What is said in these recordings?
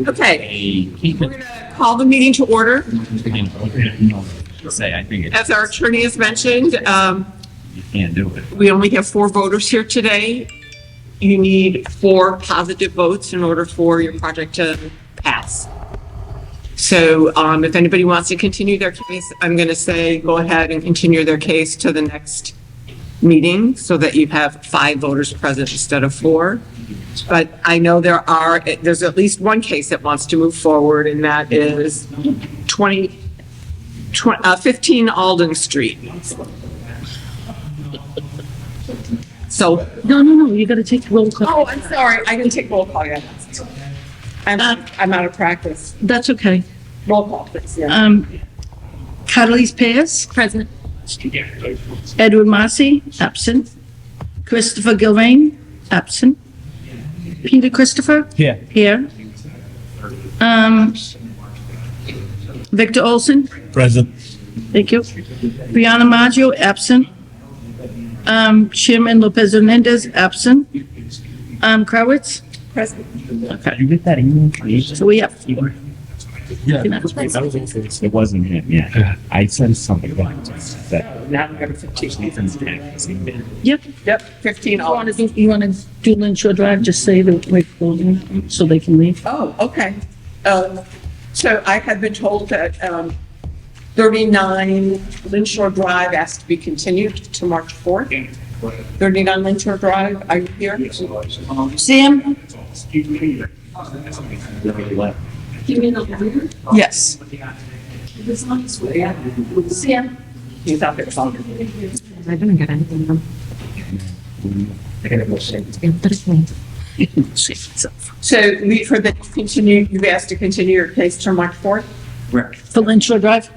Okay, we're going to call the meeting to order. As our attorney has mentioned, You can't do it. we only have 4 voters here today. You need 4 positive votes in order for your project to pass. So if anybody wants to continue their case, I'm going to say go ahead and continue their case to the next meeting so that you have 5 voters present instead of 4. But I know there's at least one case that wants to move forward, and that is 15 Alden Street. So, No, you gotta take roll call. oh, I'm sorry, I didn't take roll call yet. I'm out of practice. That's okay. Roll call, please, yeah. Catalyst Perez. Present. Edward Marcy, absent. Christopher Gilvain, absent. Peter Christopher? Yeah. Here. Victor Olson? Present. Thank you. Brianna Maggio, absent. Chairman Lopez Hernandez, absent. Krawitz? Present. Okay. You get that email? So we have 4. Yeah. It wasn't him, yeah. I sent something back that. Now we have 15. Yep. Yep, 15 Alden. You wanna do Lynn Shore Drive, just say that we're closing so they can leave? Oh, okay. So I had been told that 39 Lynn Shore Drive asked to be continued to March 4th. 39 Lynn Shore Drive, are you here? Sam? Yes. Sam? He's out there talking. I didn't get anything from So we've heard that you've asked to continue your case to March 4th For Lynn Shore Drive?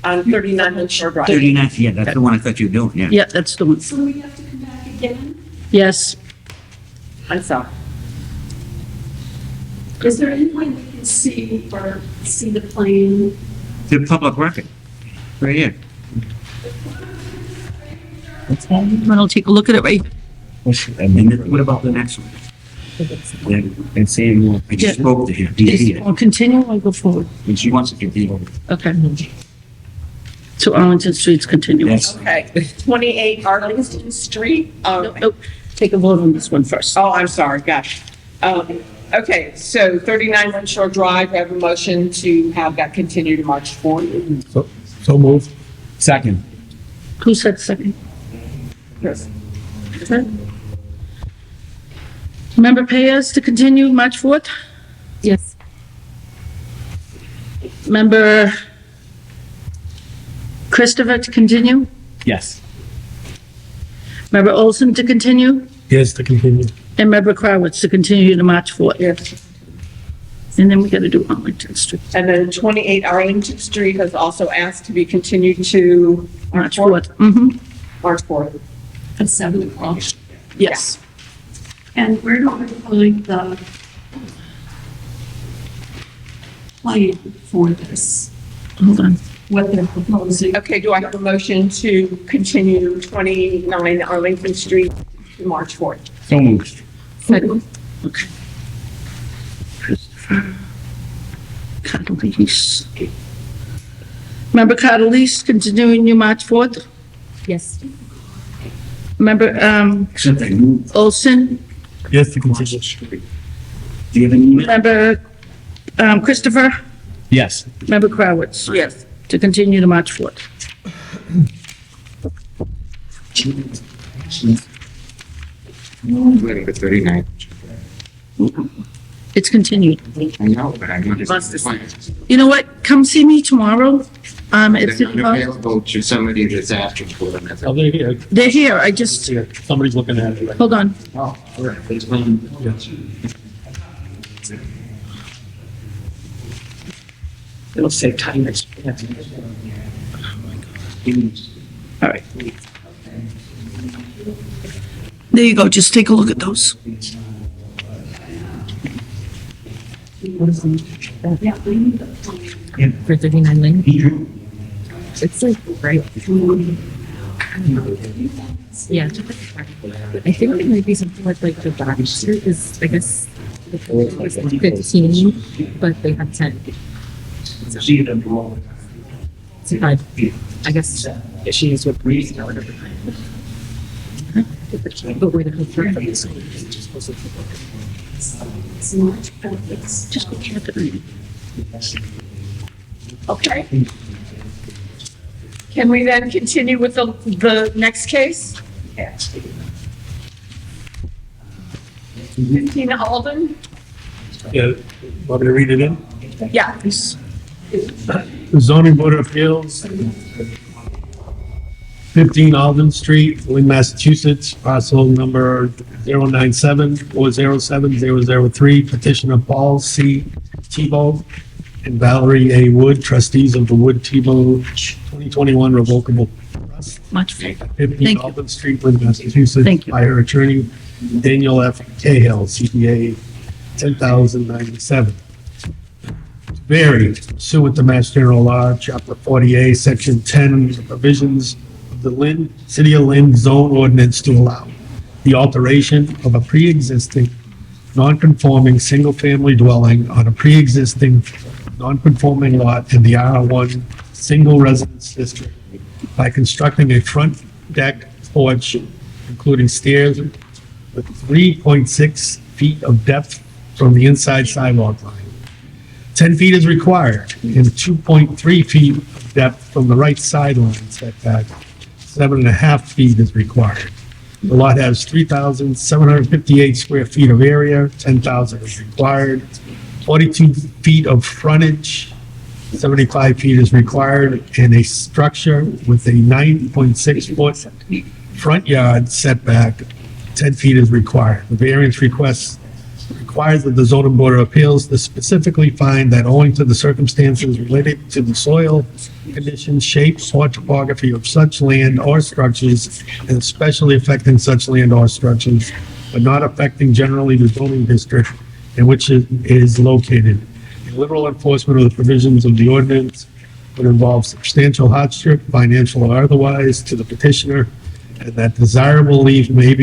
on 39 Lynn Shore Drive. 39, yeah, that's the one I thought you were doing, yeah. Yeah, that's the one. So we have to come back again? Yes. I'm sorry. Is there any way we can see the plan? The public record, right here. I'll take a look at it right. And then what about the next one? And saying, I just spoke to him, he's here, I'll continue or go forward? and she wants to continue. Okay. So Arlington Street's continuing. Yes. Okay, 28 Arlington Street. Nope. Take a vote on this one first. Oh, I'm sorry, gosh. Okay, so 39 Lynn Shore Drive, I have a motion to have that continue to March 4th. So moved. Second. Who said second? Chris. Member Perez to continue March 4th? Yes. Member Christopher to continue? Yes. Member Olson to continue? Yes, to continue. And Member Krawitz to continue to March 4th? Yes. And then we gotta do Arlington Street. And then 28 Arlington Street has also asked to be continued to March 4th. Mm-hmm. March 4th. At 7 o'clock. Yes. And where do I find the plan for this? Hold on. What they're proposing? Okay, do I have a motion to continue 29 Arlington Street to March 4th? So moved. Second. Okay. Christopher. Catalyst. Member Catalyst continuing you March 4th? Yes. Member, Except I moved. Olson? Yes, to continue. Do you have an email? Member, Christopher? Yes. Member Krawitz? Yes. To continue to March 4th. Waiting for 39. It's continued. I know, but I wanted Must have to. You know what? Come see me tomorrow. At City Hall. Available to somebody that's asking for them. Oh, they're here. They're here. I just, Yeah, somebody's looking at it. hold on. Oh, all right. It's fine. It'll save time. All right. There you go. Just take a look at those. Yeah, we need the plan. For 39 Lynn. It's like right. Yeah. I think it might be something like the back street is, I guess, it was 15, but they had 10. So I guess she is with Breeze or whatever. But where the construction is. Just go Catherine. Okay. Can we then continue with the next case? 15 Alden? Yeah, want me to read it in? Yeah. The Zoning Board of Appeals, 15 Alden Street, Lynn, Massachusetts, parcel number 097-407-003, petitioner Paul C. Tebow and Valerie A. Wood, trustees of the Wood Tebow 2021 Revocable Trust. Much favor. 15 Thank you. Alden Street, Lynn, Massachusetts. Thank you. By her attorney, Daniel F. Cahill, CPA 10,097. Vary pursuant to Mass General Law, Chapter 48, Section 10, the provisions of the Lynn, City of Lynn Zone Ordinance to allow the alteration of a pre-existing, non-conforming, single-family dwelling on a pre-existing, non-conforming lot in the R1 Single Residence District by constructing a front deck porch, including stairs with 3.6 feet of depth from the inside sidewalk line. 10 feet is required and 2.3 feet of depth from the right sideline setback. 7.5 feet is required. The lot has 3,758 square feet of area, 10,000 is required. 42 feet of frontage, 75 feet is required, and a structure with a 9.6 foot front yard setback, 10 feet is required. The variance request requires that the zoning board of appeals to specifically find that owing to the circumstances related to the soil conditions, shapes, or topography of such land or structures, and especially affecting such land or structures, but not affecting generally the zoning district in which it is located. Liberal enforcement of the provisions of the ordinance would involve substantial hardship, financial or otherwise, to the petitioner, and that desirable relief may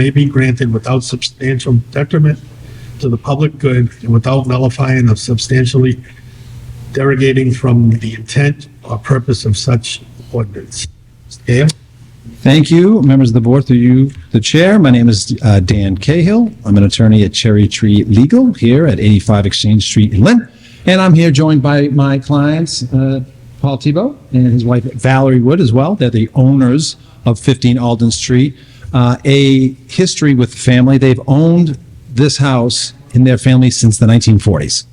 be granted without substantial detriment to the public good and without nullifying or substantially derogating from the intent or purpose of such ordinance. Mr. Gale? Thank you, members of the board, through you, the chair. My name is Dan Cahill. I'm an attorney at Cherry Tree Legal here at 85 Exchange Street in Lynn. And I'm here joined by my clients, Paul Tebow and his wife Valerie Wood as well. They're the owners of 15 Alden Street. A history with the family. They've owned this house in their family since the 1940s.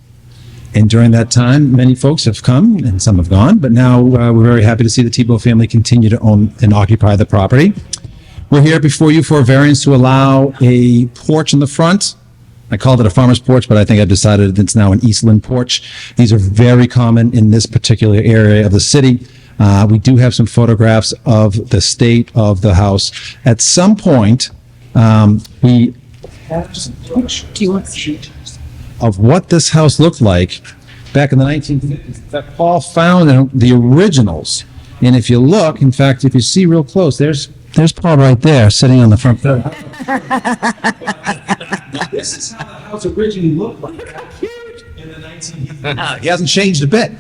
And during that time, many folks have come and some have gone, but now we're very happy to see the Tebow family continue to own and occupy the property. We're here before you for a variance to allow a porch in the front. I called it a farmer's porch, but I think I've decided it's now an Eastland porch. These are very common in this particular area of the city. We do have some photographs of the state of the house. At some point, we have some pictures of what this house looked like back in the 1950s that Paul found in the originals. And if you look, in fact, if you see real close, there's Paul right there sitting on the front door. This is how the house originally looked like in the 1950s. He hasn't changed a bit.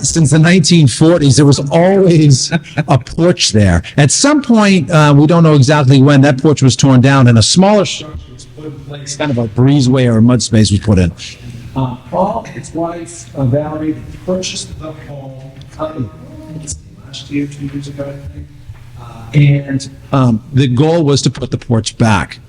Since the 1940s, there was always a porch there. At some point, we don't know exactly when, that porch was torn down and a smaller structure was put in place, kind of a breezeway or a mud space was put in. Paul, his wife, Valerie, purchased the home last year, 2 years ago, I think. And the goal was to put the porch back.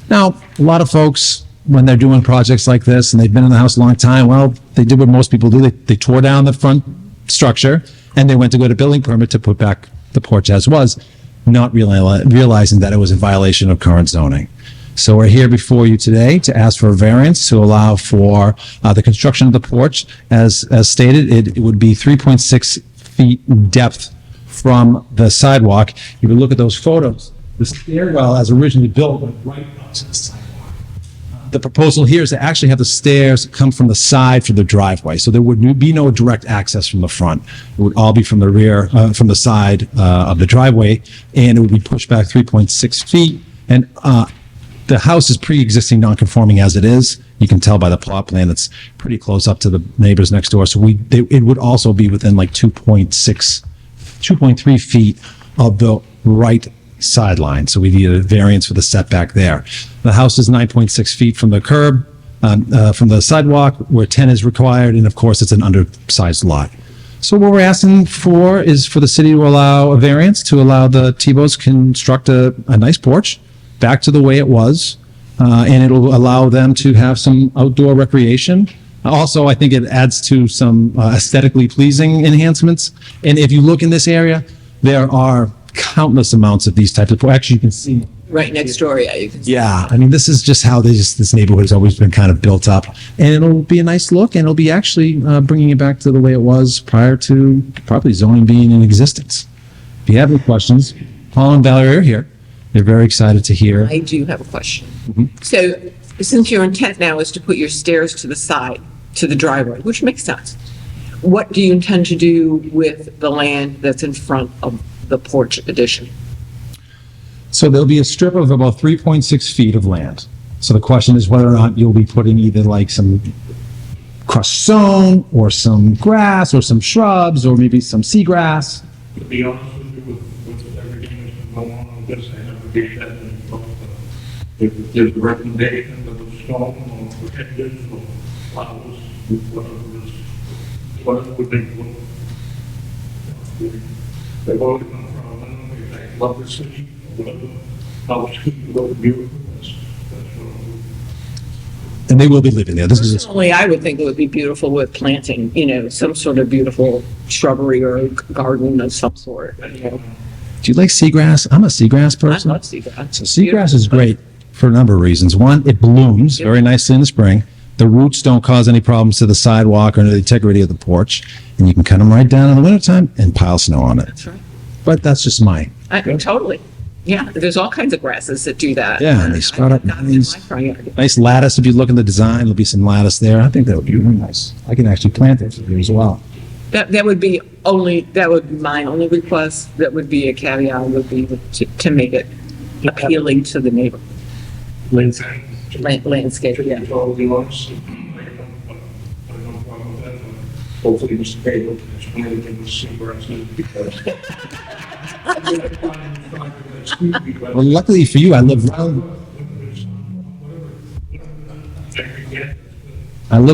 Now, a lot of folks, when they're doing projects like this and they've been in the house a long time, well, they did what most people do. They tore down the front structure and they went to go to building permit to put back the porch as was, not realizing that it was in violation of current zoning. So we're here before you today to ask for a variance to allow for the construction of the porch. As stated, it would be 3.6 feet depth from the sidewalk. You would look at those photos. The stairwell, as originally built, went right up to the sidewalk. The proposal here is to actually have the stairs come from the side for the driveway, so there would be no direct access from the front. It would all be from the rear, from the side of the driveway, and it would be pushed back 3.6 feet. And the house is pre-existing non-conforming as it is. You can tell by the plot plan, it's pretty close up to the neighbors next door. So it would also be within like 2.3 feet of the right sideline. So we need a variance for the setback there. The house is 9.6 feet from the curb, from the sidewalk, where 10 is required, and of course, it's an undersized lot. So what we're asking for is for the city to allow a variance to allow the Tebow's construct a nice porch back to the way it was, and it'll allow them to have some outdoor recreation. Also, I think it adds to some aesthetically pleasing enhancements. And if you look in this area, there are countless amounts of these types of, actually, you can see. Right next door, yeah, you can see. Yeah, I mean, this is just how this neighborhood has always been kind of built up. And it'll be a nice look, and it'll be actually bringing it back to the way it was prior to probably zoning being in existence. If you have any questions, Paul and Valerie are here. They're very excited to hear. I do have a question. So since your intent now is to put your stairs to the side, to the driveway, which makes sense, what do you intend to do with the land that's in front of the porch addition? So there'll be a strip of about 3.6 feet of land. So the question is whether or not you'll be putting either like some crushed stone or some grass or some shrubs or maybe some seagrass. To be honest with you, with everything that's been going on this, I have to be that if there's a recommendation of a stone or hedges or flowers, whatever would they do. They've always come from a land, they love the city, or whatever, how it's beautiful, that's what I'm. And they will be living there. This is Personally, I would think it would be beautiful with planting, some sort of beautiful shrubbery or garden of some sort. Do you like seagrass? I'm a seagrass I person. love seagrass. So seagrass is great for a number of reasons. One, it blooms very nicely in the spring. The roots don't cause any problems to the sidewalk or to the integrity of the porch. And you can cut them right down in the wintertime and pile snow on it. That's right. But that's just mine. Totally. Yeah, there's all kinds of grasses that do that. Yeah, and they sprout up I've got them in nice. my front yard. Nice lattice. If you look in the design, there'll be some lattice there. I think that would be really nice. I can actually plant it here as well. That would be my only request. That would be a caveat, would be to make it appealing to the neighbor. Landscape. Landscape, yeah. All the honest, I have no problem with that, but hopefully Mr. Cagle can explain anything with seagrasses because. Well, luckily for you, I live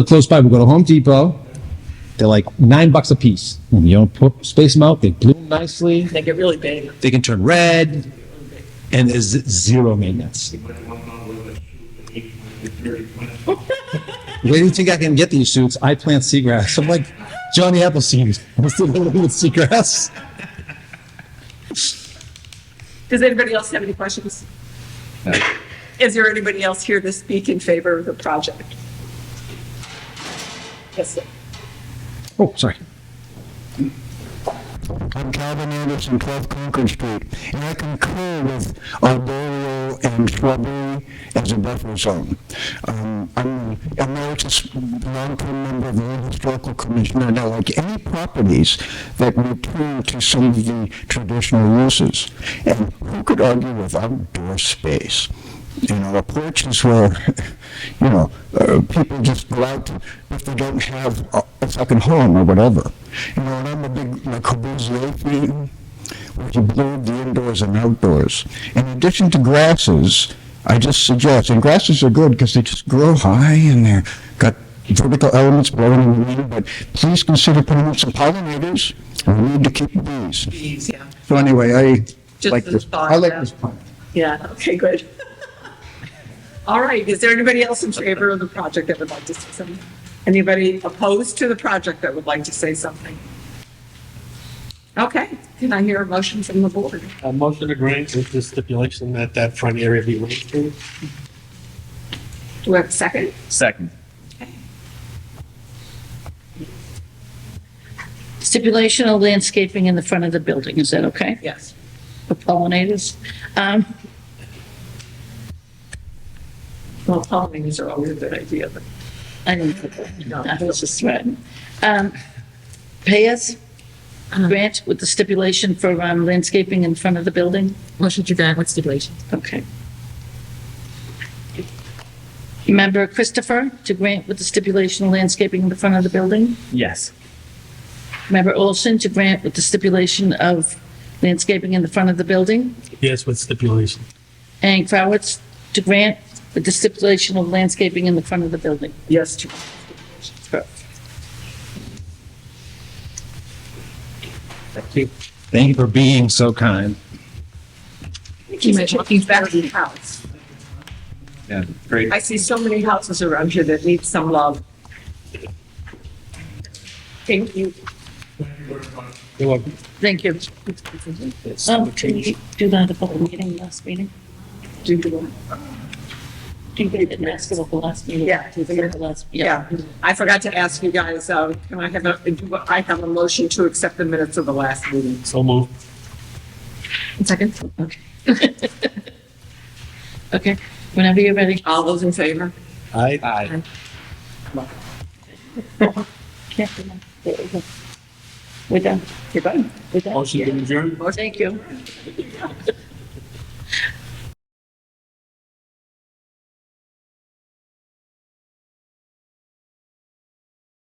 close by. We go to Home Depot. They're like $9 a piece. And you don't space them out. They bloom nicely. They get really big. They can turn red, and there's zero maintenance. Where do you think I can get these shoots? I plant seagrass. I'm like Johnny Appleseed. I'm still living with seagrass. Does anybody else have any questions? No. Is there anybody else here to speak in favor of the project? Yes, sir. Oh, sorry. I'm Calvin Anderson, 12 Concord Street, and I concur with arboreal and shrubbery as a buffer zone. I'm an emeritus long-term member of the Historical Commission, and I like any properties that return to some of the traditional uses. And who could argue with outdoor space? A porch is where, people just go out if they don't have a second home or whatever. And I'm a big Corbusier fan, where you blend the indoors and outdoors. In addition to grasses, I just suggest, and grasses are good because they just grow high and they're got vertical elements blowing in the wind, but please consider putting in some pollinators. We need to keep bees. Bees, yeah. So anyway, I Just like the this. thought I like that- this plan. Yeah, okay, good. All right, is there anybody else in favor of the project that would like to say something? Anybody opposed to the project that would like to say something? Okay, can I hear a motion from the board? A motion to grant with the stipulation that that front area be landscaped. Do we have a second? Second. Stipulation of landscaping in the front of the building, is that okay? Yes. For pollinators? Well, pollinators are always a good idea, but I didn't put that, I was just threatening. Payas, grant with the stipulation for landscaping in front of the building? Motion to grant with stipulation. Okay. Member Christopher, to grant with the stipulation of landscaping in the front of the building. Yes. Member Olson, to grant with the stipulation of landscaping in the front of the building. Yes, with stipulation. And Crowitz, to grant with the stipulation of landscaping in the front of the building. Yes, to Thank you for being so kind. He's back in the house. Yeah, great. I see so many houses around here that need some love. Thank you. You're welcome. Thank you. Did we do that at the meeting, last meeting? Do you Didn't ask about the last meeting. Yeah. The last, Yeah, I forgot to ask you guys, can I have a motion to accept the minutes of the last meeting? So moved. Second. Okay. Okay, whenever you're ready. All those in favor? Aye. Aye. Yeah, there we go. We're done. You're done. We're done. Motion to adjourn? Thank you.